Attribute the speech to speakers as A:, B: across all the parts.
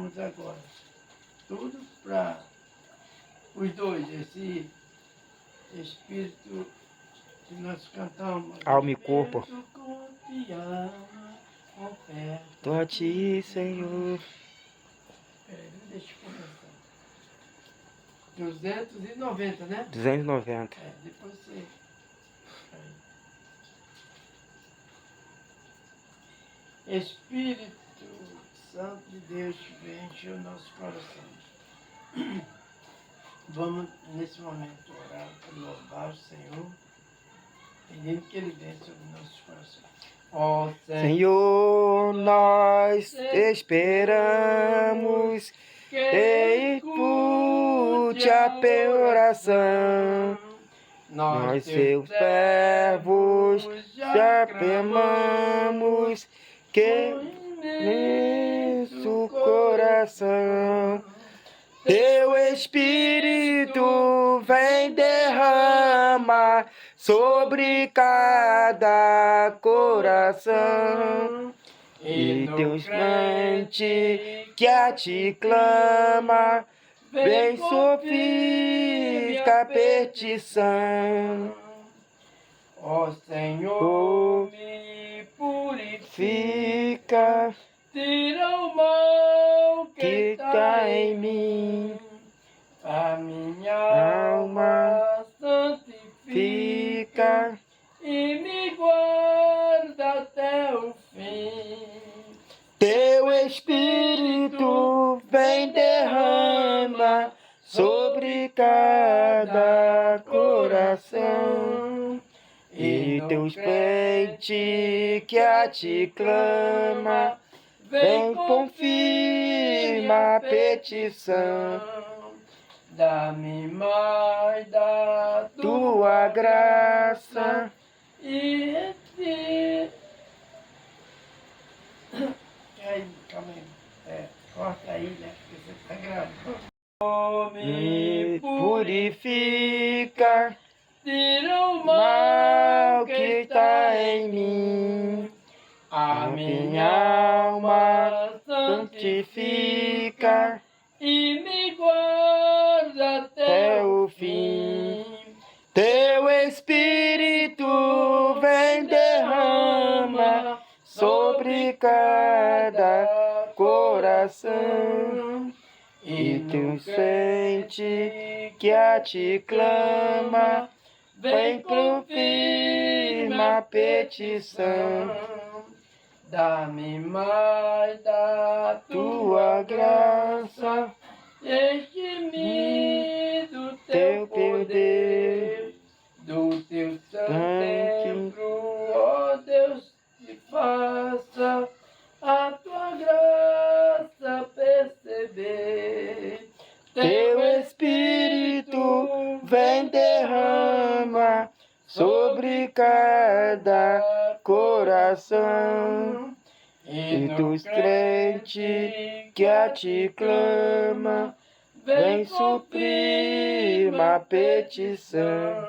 A: cantamos agora. Tudo para os dois, esse espírito que nós cantamos.
B: Alma e corpo.
A: Tô
B: a ti, Senhor.
A: Peraí, deixa eu começar. 290, né?
B: 290.
A: Depois você... Espírito Santo de Deus, vem encher o nosso coração. Vamos, nesse momento, orar para louvar o Senhor, pedindo que Ele venha sobre nossos corações. Ó
B: Senhor, nós esperamos que escute a oração. Nós, seus servos, já clamamos que imenso coração Teu Espírito vem derramar sobre cada coração. E teus crentes que a ti clama, vem sofrer a petição.
A: Ó Senhor, me
B: purifica,
A: tira o mal
B: que está em mim.
A: A minha alma santifica e me guarda até o fim.
B: Teu Espírito vem derrama sobre cada coração. E teus crentes que a ti clama, vem confirma a petição.
A: Dá-me mais da
B: tua graça
A: e retira. Calma aí. Corta aí, né? Porque você está gravando.
B: Me purifica,
A: tira o
B: mal que está em mim. A minha alma santifica
A: e me guarda até o fim.
B: Teu Espírito vem derrama sobre cada coração. E tu sente que a ti clama, vem confirma a petição.
A: Dá-me mais da
B: tua graça,
A: enche-me do teu poder, do teu santo templo, ó Deus, te faça a tua graça perceber.
B: Teu Espírito vem derrama sobre cada coração. E dos crentes que a ti clama, vem suprir a petição.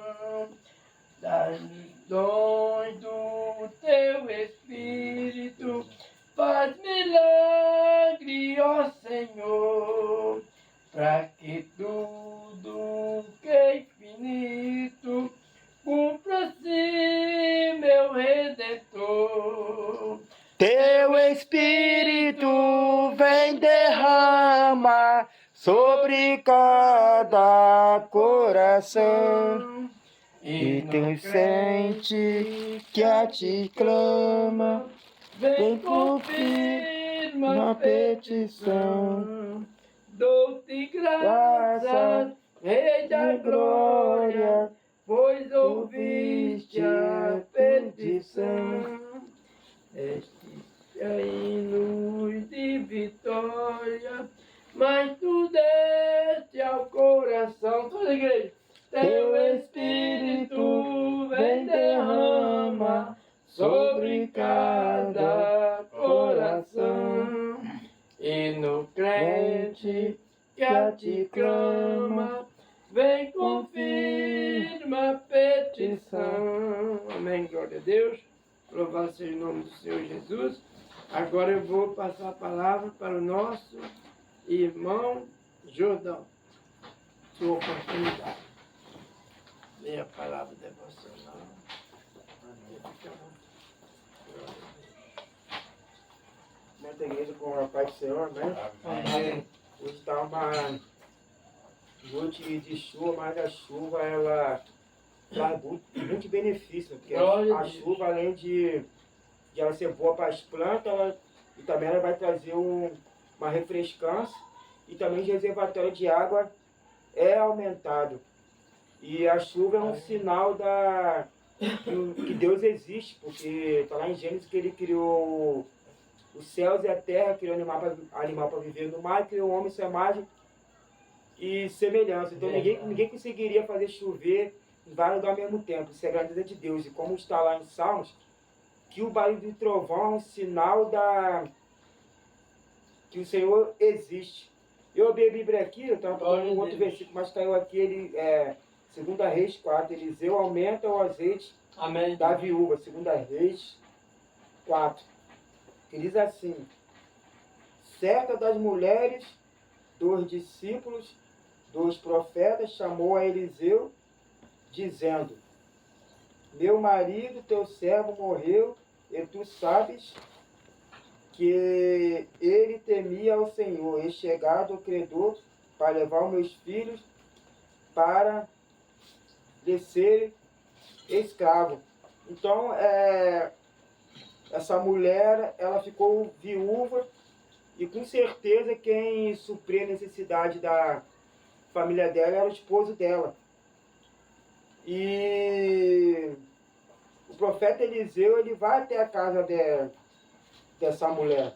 A: Das dons do teu Espírito, faz milagre, ó Senhor, para que tudo que é infinito cumpra-se, meu Redentor.
B: Teu Espírito vem derrama sobre cada coração. E teus sente que a ti clama, vem confirma a petição.
A: Dou-te graças, Rei da glória, pois ouviste a petição. Hinos de vitória, mas tu deste ao coração, toda a igreja, teu Espírito vem derrama sobre cada coração. E no crente que a ti clama, vem confirma a petição. Amém, glória a Deus. Louvado seja o nome do Senhor Jesus. Agora eu vou passar a palavra para o nosso Irmão Jordão, sua oportunidade. Leia a palavra devocional.
B: Muita igreja com a paz do Senhor, né?
A: Amém.
B: Hoje está uma noite de chuva, mas a chuva ela traz muito benefício, porque
A: Glória a
B: a
A: Deus.
B: chuva, além de ela ser boa para as plantas, e também ela vai trazer uma refrescância, e também o reservatório de água é aumentado. E a chuva é um sinal que Deus existe, porque está lá em Gênesis que ele criou os céus e a terra, criou animal para viver no mar, criou o homem sua imagem e semelhança. Então ninguém conseguiria fazer chover em vários lugares ao mesmo tempo. Isso é a grandeza de Deus. E como está lá em Salmos, que o barulho do trovão é um sinal que o Senhor existe. Eu abri a Bíblia aqui, eu estava falando um outro versículo, mas caiu aqui, ele 2 Reis 4, Eliseu aumenta o azeite
A: Amém.
B: da viúva, 2 Reis 4, que diz assim: certa das mulheres dos discípulos dos profetas chamou a Eliseu, dizendo: meu marido, teu servo, morreu, e tu sabes que ele temia ao Senhor, e chegado o credor para levar os meus filhos para lhe ser escravo. Então, essa mulher, ela ficou viúva, e com certeza quem supria a necessidade da família dela era o esposo dela. E o profeta Eliseu, ele vai até a casa dessa mulher.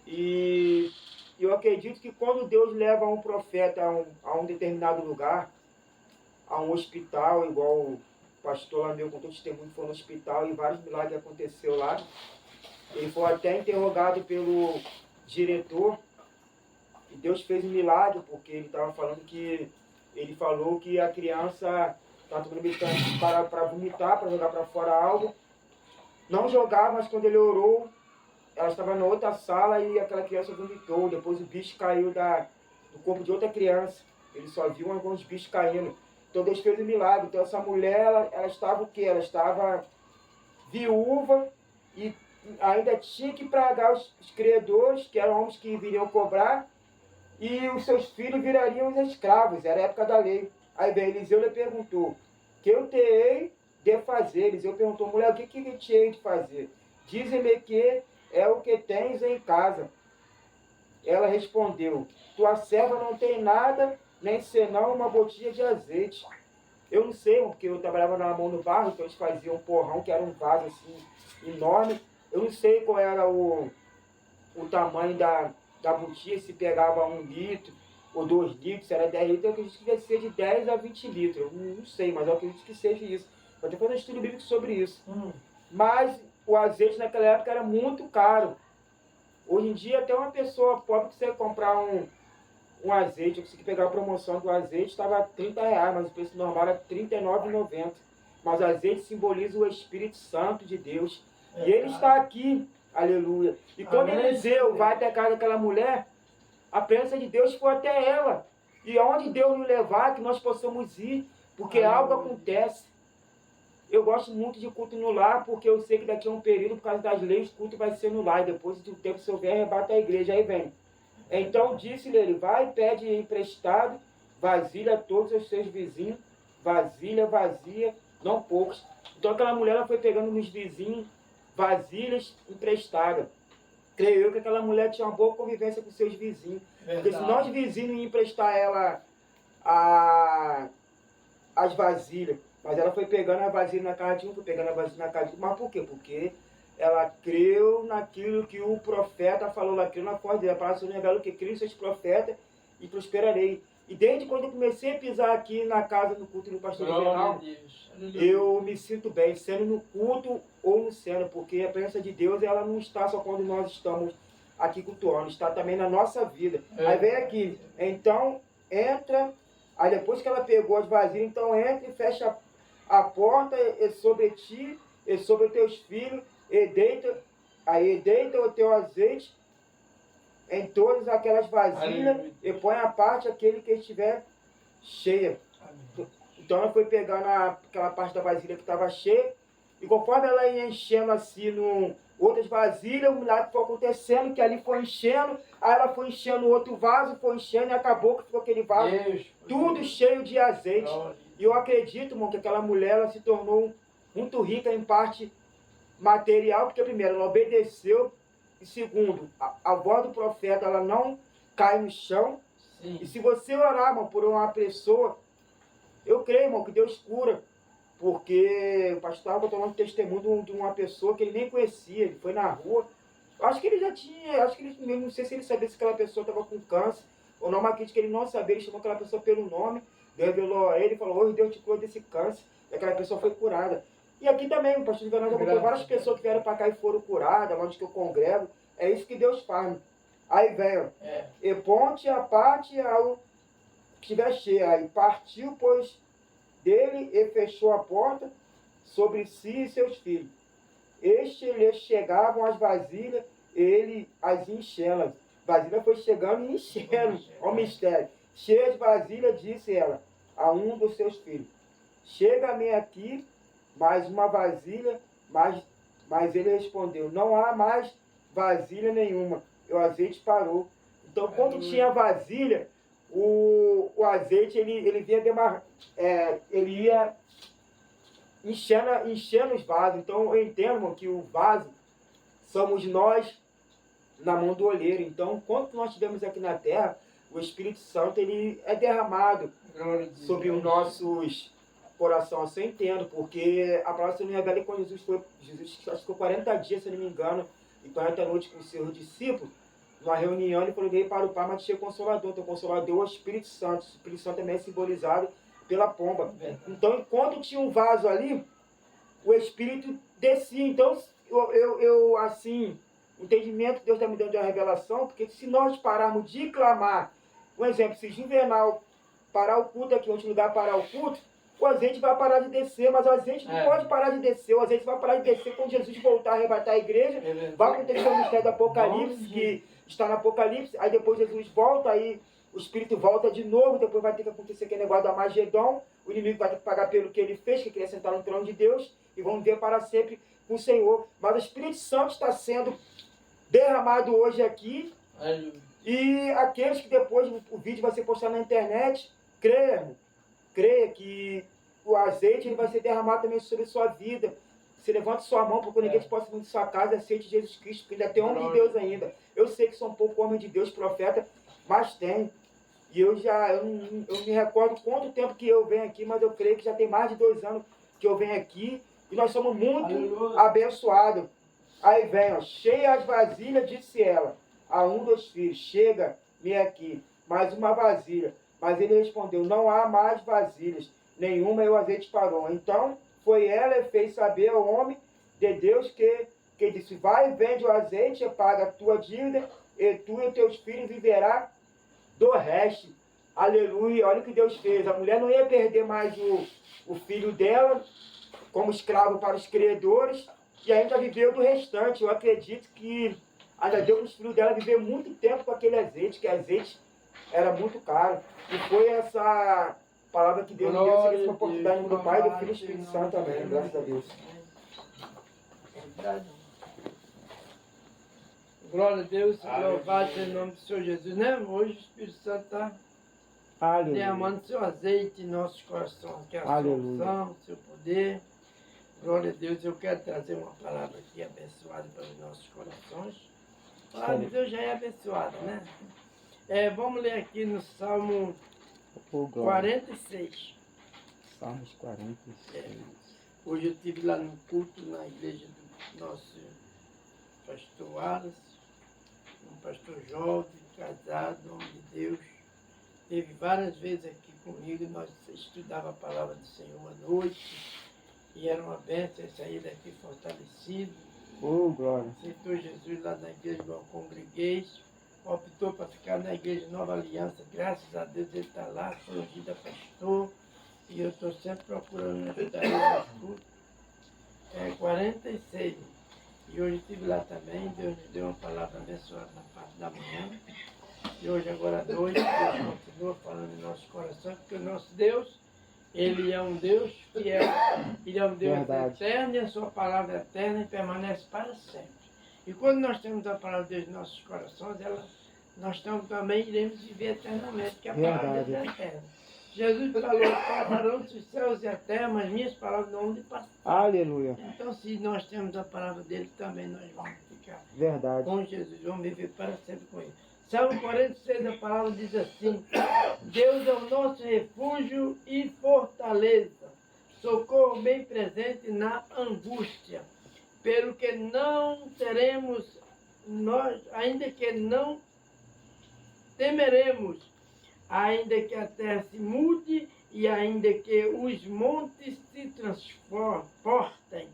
B: E eu acredito que quando Deus leva um profeta a um determinado lugar, a um hospital, igual o pastor lá meu contou testemunho, foi no hospital e vários milagres aconteceu lá. Ele foi até interrogado pelo diretor, e Deus fez um milagre, porque ele estava falando que ele falou que a criança estava tomando medicamento para vomitar, para jogar para fora algo. Não jogava, mas quando ele orou, ela estava na outra sala e aquela criança vomitou. Depois o bicho caiu do corpo de outra criança. Ele só viu alguns bichos caindo. Então Deus fez um milagre. Então essa mulher, ela estava o quê? Ela estava viúva e ainda tinha que pagar os credores, que eram homens que viriam cobrar, e os seus filhos virariam os escravos. Era a época da lei. Aí bem, Eliseu lhe perguntou: que eu te hei de fazer? Eliseu perguntou: mulher, o que eu te hei de fazer? Dize-me que é o que tens em casa. Ela respondeu: tua serva não tem nada, nem senão uma gotinha de azeite. Eu não sei, porque eu trabalhava na mão do barro, então eles faziam um porrão, que era um vaso assim, enorme. Eu não sei qual era o tamanho da botija, se pegava 1 litro ou 2 litros, se era 10 litros. Eu acredito que deve ser de 10 a 20 litros. Eu não sei, mas eu acredito que seja isso. Vou até fazer um estudo bíblico sobre isso. Mas o azeite naquela época era muito caro. Hoje em dia, até uma pessoa pobre consegue comprar um azeite. Eu consegui pegar a promoção do azeite, estava R$30, mas o preço normal era R$39,90. Mas o azeite simboliza o Espírito Santo de Deus. E ele está aqui, aleluia. E quando Eliseu vai até a casa daquela mulher, a presença de Deus foi até ela. E aonde Deus nos levar, que nós possamos ir, porque algo acontece. Eu gosto muito de culto no lar, porque eu sei que daqui a um período, por causa das leis, o culto vai ser no lar. E depois do tempo, se houver, arrebata a igreja. Aí vem. Então disse-lhe ele: vai e pede emprestado vasilha a todos os seus vizinhos, vasilha vazia, não poucos. Então aquela mulher, ela foi pegando nos vizinhos vasilhas emprestadas. Creio eu que aquela mulher tinha uma boa convivência com seus vizinhos. Porque senão os vizinhos iam emprestar ela as vasilhas. Mas ela foi pegando a vasilha na casa de um, foi pegando a vasilha na casa de outro. Mas por quê? Porque ela creu naquilo que o profeta falou, ela creu na voz dela. A palavra do Senhor revela o que? Cristo seus profetas e prosperarei. E desde quando eu comecei a pisar aqui na casa do culto do pastor Juvenal, eu me sinto bem, sendo no culto ou no cena, porque a presença de Deus, ela não está só quando nós estamos aqui cultuando, está também na nossa vida. Aí vem aqui, então entra, aí depois que ela pegou as vasilhas, então entra e fecha a porta sobre ti e sobre os teus filhos, e deita o teu azeite em todas aquelas vasilhas
A: Aleluia.
B: e põe à parte aquele que estiver cheia.
A: Amém.
B: Então ela foi pegando aquela parte da vasilha que estava cheia, e conforme ela ia enchendo assim outras vasilhas, o milagre foi acontecendo, que ali foi enchendo, aí ela foi enchendo outro vaso, foi enchendo e acabou que ficou aquele vaso
A: Deus,
B: tudo
A: Deus.
B: cheio de azeite.
A: Glória.
B: E eu acredito, irmão, que aquela mulher ela se tornou muito rica em parte material, porque primeiro ela obedeceu, e segundo, a voz do profeta ela não cai no chão.
A: Sim.
B: E se você orar, irmão, por uma pessoa, eu creio, irmão, que Deus cura. Porque o pastor estava tomando testemunho de uma pessoa que ele nem conhecia, ele foi na rua. Eu acho que ele já tinha, acho que ele, não sei se ele sabia se aquela pessoa estava com câncer ou não, mas acredito que ele não sabia, ele chamou aquela pessoa pelo nome, Deus revelou a ele e falou, hoje Deus te curou desse câncer, e aquela pessoa foi curada. E aqui também, o pastor Juvenal já botou várias pessoas que vieram para cá e foram curadas, onde que eu congrego, é isso que Deus faz. Aí vem, ó, e ponte a parte ao que estiver cheia, aí partiu, pois dele e fechou a porta sobre si e seus filhos. Este lhe chegavam as vasilhas e ele as enchendo. Vasilha foi chegando e enchendo. Olha o mistério. Cheia de vasilha, disse ela a um dos seus filhos. Chega-me aqui mais uma vasilha, mas ele respondeu, não há mais vasilha nenhuma. E o azeite parou. Então, quando tinha vasilha, o azeite ele vinha ele ia enchendo os vasos. Então eu entendo, irmão, que o vaso somos nós na mão do olheiro. Então, quanto nós tivemos aqui na terra, o Espírito Santo ele é derramado sobre os nossos corações. Assim eu entendo, porque a palavra me revela que quando Jesus acho que ficou 40 dias, se não me engano, e 40 noites com os seus discípulos, numa reunião, ele falou, para o Pai, mas tinha Consolador. Então, o Consolador é o Espírito Santo. O Espírito Santo também é simbolizado pela pomba. Então, enquanto tinha um vaso ali, o Espírito descia. Então, eu assim, o entendimento que Deus está me dando de uma revelação, porque se nós pararmos de clamar, um exemplo, se Juvenal parar o culto aqui, outro lugar parar o culto, o azeite vai parar de descer, mas o azeite não pode parar de descer. O azeite vai parar de descer quando Jesus voltar a arrebatar a igreja. Vai acontecer o mistério do Apocalipse, que está no Apocalipse, aí depois Jesus volta, aí o Espírito volta de novo, depois vai ter que acontecer aquele negócio do Armagedon, o inimigo vai ter que pagar pelo que ele fez, que queria sentar no trono de Deus, e vamos ver para sempre com o Senhor. Mas o Espírito Santo está sendo derramado hoje aqui, e aqueles que depois o vídeo vai ser postado na internet, creia que o azeite ele vai ser derramado também sobre a sua vida. Você levanta sua mão, porque ninguém te possa vir de sua casa, aceite Jesus Cristo, porque ainda tem homem de Deus ainda. Eu sei que são pouco homem de Deus, profeta, mas tem. E eu me recordo quanto tempo que eu venho aqui, mas eu creio que já tem mais de 2 anos que eu venho aqui, e nós somos muito abençoados. Aí vem, ó, cheia as vasilhas, disse ela, a um dos filhos, chega-me aqui, mais uma vasilha. Mas ele respondeu, não há mais vasilhas, nenhuma, e o azeite parou. Então, foi ela e fez saber ao homem de Deus que disse, vai, vende o azeite e paga a tua dívida, e tu e teus filhos viverá do resto. Aleluia, olha o que Deus fez. A mulher não ia perder mais o filho dela como escravo para os credores, e ainda viveu do restante. Eu acredito que ainda deu para os filhos dela viver muito tempo com aquele azeite, que azeite era muito caro. E foi essa palavra que Deus me deu, essa oportunidade do Pai, do Filho e do Espírito Santo também, graças a Deus.
A: Glória a Deus, louvado seja o nome do Senhor Jesus, né? Hoje o Espírito Santo está derramando seu azeite em nossos corações, que é a sua unção, seu poder. Glória a Deus, eu quero trazer uma palavra aqui abençoada para os nossos corações. A palavra de Deus já é abençoada, né? Vamos ler aqui no Salmo 46.
C: Salmos 46.
A: Hoje eu estive lá no culto na igreja do nosso pastor Wallace, um pastor jovem, casado, homem de Deus. Teve várias vezes aqui comigo, nós estudava a palavra do Senhor à noite, e era uma bênção, eu saí daqui fortalecido.
C: Glória.
A: Aceitou Jesus lá na igreja do Congreguês, optou para ficar na igreja Nova Aliança, graças a Deus ele está lá, foi ungido a pastor, e eu estou sempre procurando me ajudar ele no culto. 46. E hoje estive lá também, Deus nos deu uma palavra abençoada na parte da manhã. E hoje, agora à noite, Deus continua falando em nossos corações, porque o nosso Deus, Ele é um Deus fiel, Ele é um Deus
C: Verdade.
A: eterno e a sua palavra é eterna e permanece para sempre. E quando nós temos a palavra de Deus em nossos corações, nós também iremos viver eternamente, porque a palavra de Deus é eterna. Jesus falou, passarão-se os céus e a terra, mas minhas palavras não lhe passarão.
C: Aleluia.
A: Então, se nós temos a palavra dele, também nós vamos ficar
C: Verdade.
A: com Jesus, vamos viver para sempre com ele. Salmo 46, a palavra diz assim: Deus é o nosso refúgio e fortaleza, socorro bem presente na angústia. Pelo que não teremos, nós, ainda que não temeremos, ainda que a terra se mude e ainda que os montes se transportem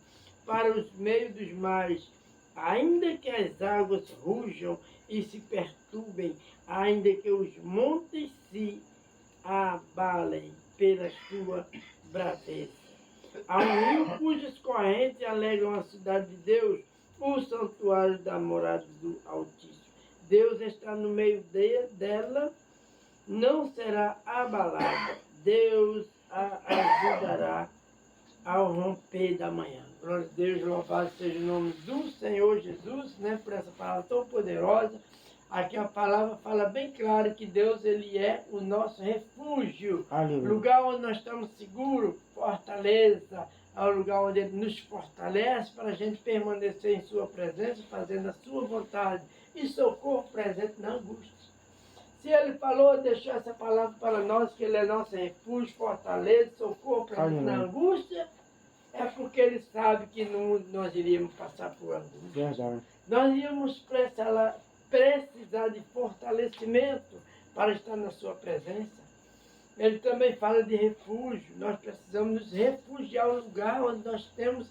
A: para os meios dos mares, ainda que as águas rujam e se perturbem, ainda que os montes se abalem pela sua braveza. Há um rio cujas correntes alegram a cidade de Deus, o santuário da morada do Altíssimo. Deus está no meio dela, não será abalada. Deus a ajudará ao romper da manhã. Glória a Deus, louvado seja o nome do Senhor Jesus, né, por essa palavra tão poderosa. Aqui a palavra fala bem claro que Deus, Ele é o nosso refúgio.
C: Aleluia.
A: Lugar onde nós estamos seguros, fortaleza, é o lugar onde Ele nos fortalece para a gente permanecer em Sua presença, fazendo a Sua vontade, e socorro presente na angústia. Se Ele falou, deixou essa palavra para nós, que Ele é nosso refúgio, fortaleza, socorro presente na angústia, é porque Ele sabe que no mundo nós iríamos passar por angústia.
C: Verdade.
A: Nós íamos precisar de fortalecimento para estar na sua presença. Ele também fala de refúgio. Nós precisamos nos refugiar ao lugar onde nós temos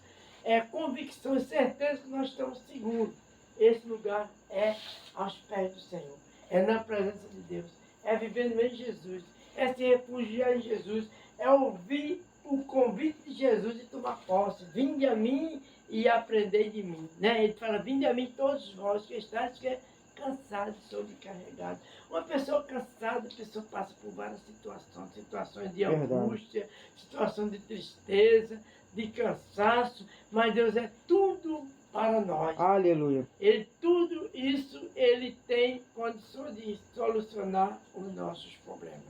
A: convicção e certeza que nós estamos seguros. Esse lugar é aos pés do Senhor. É na presença de Deus. É vivendo em Jesus. É se refugiar em Jesus. É ouvir o convite de Jesus e tomar posse. Vinde a mim e aprendei de mim. Né? Ele fala, vinde a mim todos vós que estáis cansados e sobrecarregados. Uma pessoa cansada, a pessoa passa por várias situações de angústia, situações de tristeza, de cansaço, mas Deus é tudo para nós.
C: Aleluia.
A: Tudo isso Ele tem condições de solucionar os nossos problemas.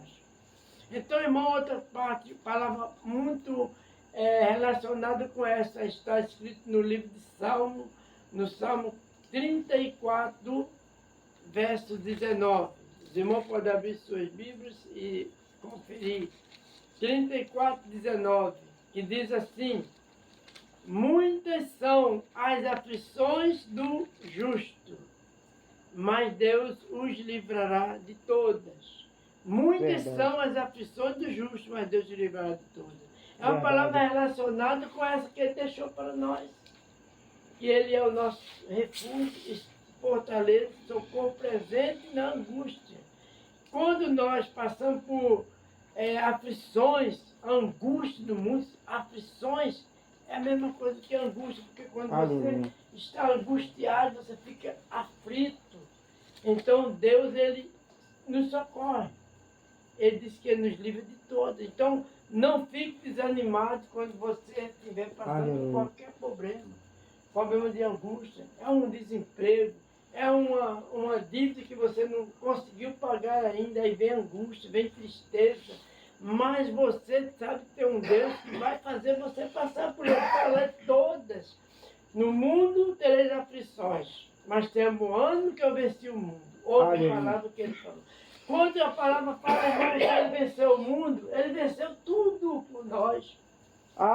A: Então, irmão, outra parte, palavra muito relacionada com essa, está escrito no livro de Salmo, no Salmo 34, verso 19. Os irmãos podem abrir suas Bíblias e conferir. 34, 19, que diz assim: muitas são as aflições do justo, mas Deus os livrará de todas. Muitas são as aflições do justo, mas Deus os livrará de todas. É uma palavra relacionada com essa que Ele deixou para nós. Que Ele é o nosso refúgio, fortaleza, socorro presente na angústia. Quando nós passamos por aflições, angústia do mundo, aflições é a mesma coisa que angústia, porque quando você está angustiado, você fica aflito. Então Deus, Ele nos socorre. Ele diz que Ele nos livra de todas. Então, não fique desanimado quando você estiver passando por qualquer problema. Problema de angústia, é um desemprego, é uma dívida que você não conseguiu pagar ainda, aí vem angústia, vem tristeza. Mas você sabe que tem um Deus que vai fazer você passar por ele. Fala todas. No mundo tereis aflições, mas tenha bom ânimo que eu venci o mundo. Outra palavra que ele falou. Quando a palavra fala, irmão, que ele venceu o mundo, ele venceu tudo por nós.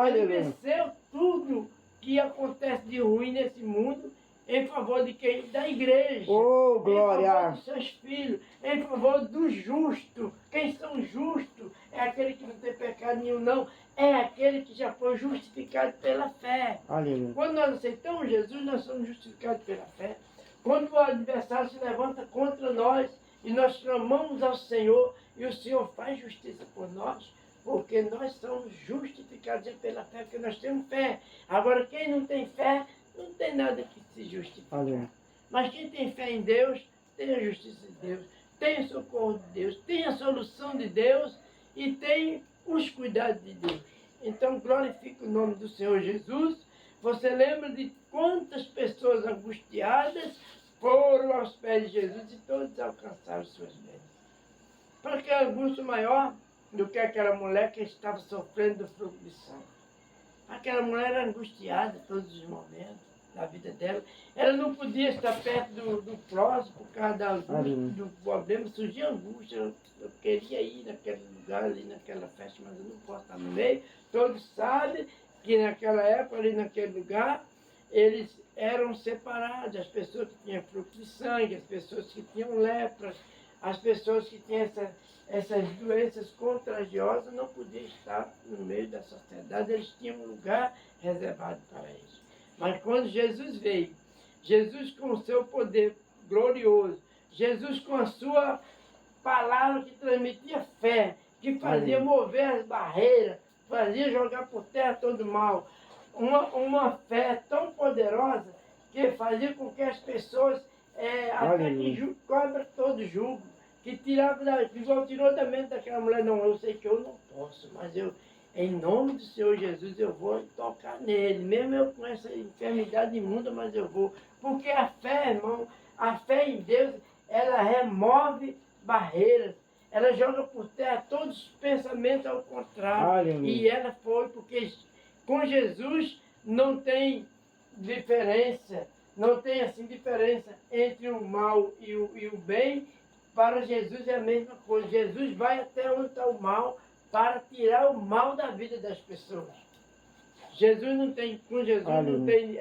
A: Ele venceu tudo que acontece de ruim nesse mundo em favor de quem? Da igreja.
C: Oh, glória!
A: Em favor dos seus filhos, em favor do justo. Quem são justos é aquele que não tem pecado nenhum, não. É aquele que já foi justificado pela fé.
C: Aleluia.
A: Quando nós aceitamos Jesus, nós somos justificados pela fé. Quando o adversário se levanta contra nós e nós clamamos ao Senhor e o Senhor faz justiça por nós, porque nós somos justificados pela fé, porque nós temos fé. Agora, quem não tem fé, não tem nada que se justificar.
C: Aleluia.
A: Mas quem tem fé em Deus, tem a justiça de Deus, tem o socorro de Deus, tem a solução de Deus e tem os cuidados de Deus. Então, glorifique o nome do Senhor Jesus. Você lembra de quantas pessoas angustiadas foram aos pés de Jesus e todos alcançaram suas bênçãos. Para que angústia maior do que aquela mulher que estava sofrendo do fluxo de sangue. Aquela mulher era angustiada todos os momentos da vida dela. Ela não podia estar perto do próximo por causa da angústia, do problema. Surgia angústia. Eu queria ir naquele lugar, ali naquela festa, mas eu não posso estar no meio. Todos sabem que naquela época, ali naquele lugar, eles eram separados. As pessoas que tinham fluxo de sangue, as pessoas que tinham lepra, as pessoas que tinham essas doenças contagiosas não podiam estar no meio da sociedade. Eles tinham um lugar reservado para eles. Mas quando Jesus veio, Jesus com o seu poder glorioso, Jesus com a sua palavra que transmitia fé, que fazia mover as barreiras, fazia jogar por terra todo o mal. Uma fé tão poderosa que fazia com que as pessoas até que cobra todo julgo, que tirava igual tirou da mente daquela mulher, não, eu sei que eu não posso, mas eu, em nome do Senhor Jesus, eu vou tocar nele, mesmo eu com essa enfermidade imunda, mas eu vou, porque a fé, irmão, a fé em Deus, ela remove barreiras, ela joga por terra todos os pensamentos ao contrário.
C: Aleluia.
A: E ela foi, porque com Jesus não tem diferença, não tem assim diferença entre o mal e o bem. Para Jesus é a mesma coisa. Jesus vai até onde está o mal para tirar o mal da vida das pessoas. Jesus não tem, com Jesus não tem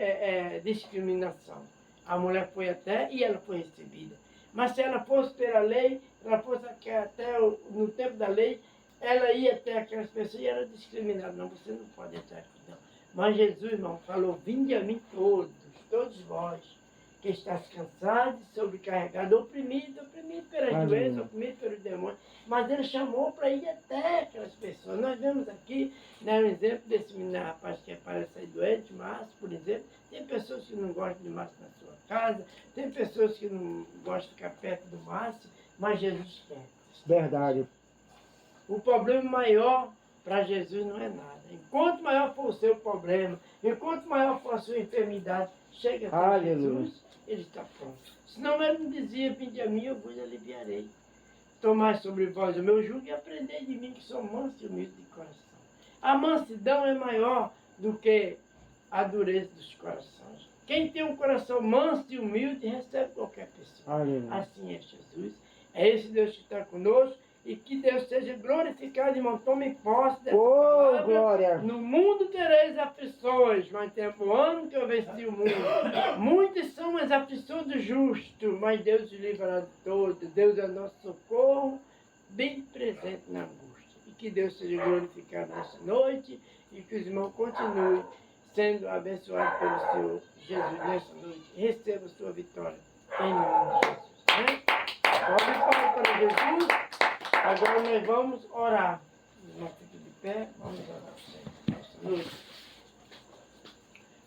A: discriminação. A mulher foi até e ela foi recebida. Mas se ela fosse pela lei, ela fosse até no tempo da lei, ela ia até aquelas pessoas e era discriminada. Não, você não pode entrar aqui, não. Mas Jesus, irmão, falou, vinde a mim todos vós, que estás cansado, sobrecarregado, oprimido pelas doenças, oprimido pelos demônios. Mas ele chamou para ir até aquelas pessoas. Nós vemos aqui, né, um exemplo desse menino rapaz que aparece aí doente, Márcio, por exemplo. Tem pessoas que não gostam de Márcio na sua casa, tem pessoas que não gostam de ficar perto do Márcio, mas Jesus quer.
C: Verdade.
A: O problema maior para Jesus não é nada. Enquanto maior for o seu problema, enquanto maior for a sua enfermidade, chega até Jesus, ele está pronto. Senão ele não dizia, vinde a mim, eu vos aliviarei. Tomai sobre vós o meu jugo e aprendei de mim, que sou manso e humilde de coração. A mansidão é maior do que a dureza dos corações. Quem tem um coração manso e humilde recebe qualquer pessoa.
C: Aleluia.
A: Assim é Jesus. É esse Deus que está conosco. E que Deus seja glorificado, irmão. Tome posse dessa palavra.
C: Glória.
A: No mundo tereis aflições, mas tem um ano que eu venci o mundo. Muitas são as aflições do justo, mas Deus os livrará de todas. Deus é nosso socorro, bem presente na angústia. E que Deus seja glorificado nessa noite e que os irmãos continuem sendo abençoados pelo Senhor Jesus nessa noite. Receba a sua vitória em nome de Jesus. Né? Pode falar para Jesus. Agora nós vamos orar. Não fique de pé, vamos orar.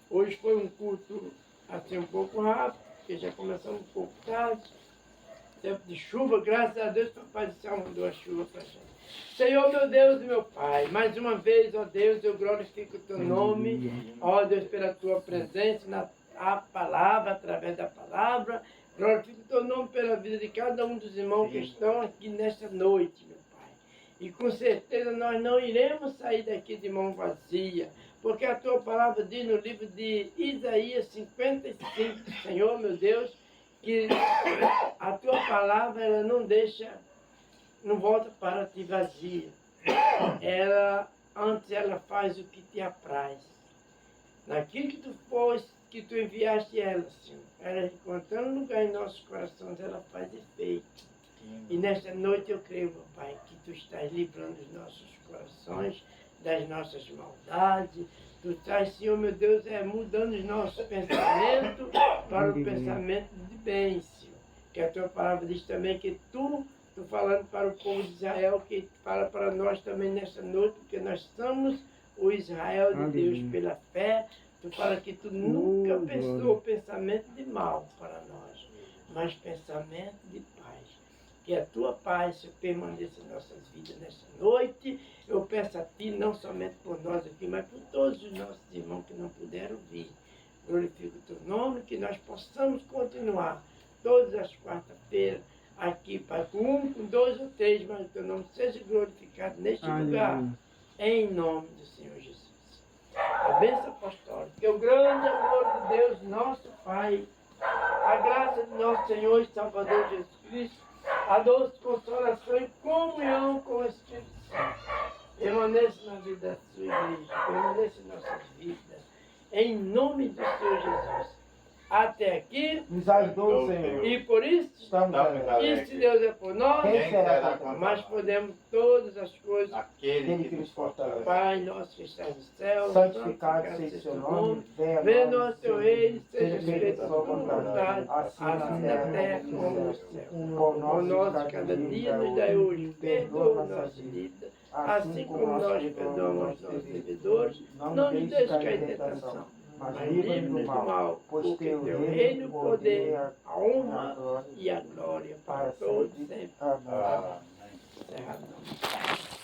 A: Hoje foi um culto assim um pouco rápido, porque já começamos um pouco tarde. Tempo de chuva, graças a Deus, o Pai do Céu mandou a chuva para a gente. Senhor, meu Deus e meu Pai, mais uma vez, ó Deus, eu glorifico o Teu nome, ó Deus, pela Tua presença na palavra, através da palavra. Glorifico o Teu nome pela vida de cada um dos irmãos que estão aqui nesta noite, meu Pai. E com certeza nós não iremos sair daqui de mão vazia, porque a Tua palavra diz no livro de Isaías 55, Senhor, meu Deus, que a Tua palavra ela não volta para Ti vazia. Antes ela faz o que Te apraz. Naquilo que tu enviaste ela, Senhor. Ela encontrando lugar em nossos corações, ela faz efeito. E nesta noite eu creio, meu Pai, que Tu estás livrando os nossos corações das nossas maldades. Tu estás, Senhor, meu Deus, mudando os nossos pensamentos para o pensamento de bem, Senhor. Que a Tua palavra diz também que Tu falando para o povo de Israel, que fala para nós também nesta noite, porque nós somos o Israel de Deus pela fé, Tu fala que tu nunca
C: Oh,
A: pensou
C: glória.
A: pensamento de mal para nós, mas pensamento de paz. Que a tua paz permaneça em nossas vidas nesta noite. Eu peço a ti, não somente por nós aqui, mas por todos os nossos irmãos que não puderam vir. Glorifico o teu nome, que nós possamos continuar todas as quartas-feiras aqui, Pai, com um, com dois ou três, mas o teu nome seja glorificado neste lugar,
C: Aleluia.
A: em nome do Senhor Jesus. A bênção apostólica, que o grande amor de Deus, nosso Pai, a graça de nosso Senhor e Salvador Jesus Cristo, a doce consolação e comunhão com o Espírito Santo, permaneça na vida da sua igreja, permaneça em nossas vidas, em nome do Senhor Jesus. Até aqui,
B: Nos ajudou, Senhor.
A: e por isso,
B: Estamos
A: e se Deus é por nós,
B: Quem será contra
A: mas
B: nós?
A: podemos todas as coisas.
D: Aquele que nos fortalece.
A: Pai nosso que estás no céu,
B: Santificado seja o seu nome,
A: venha a nós teu reino, seja
B: feita
A: feita
B: a
A: a
B: sua
A: tua vontade, assim na terra como no céu.
B: O
A: O nosso cada dia nos dai hoje, perdoa a nossa dívida, assim como nós perdoamos aos nossos devedores, não nos deixe cair em tentação, mas livre-nos do mal, porque teu reino, o poder, a honra e a glória para todos sempre.
B: Amém.
A: Encerrado.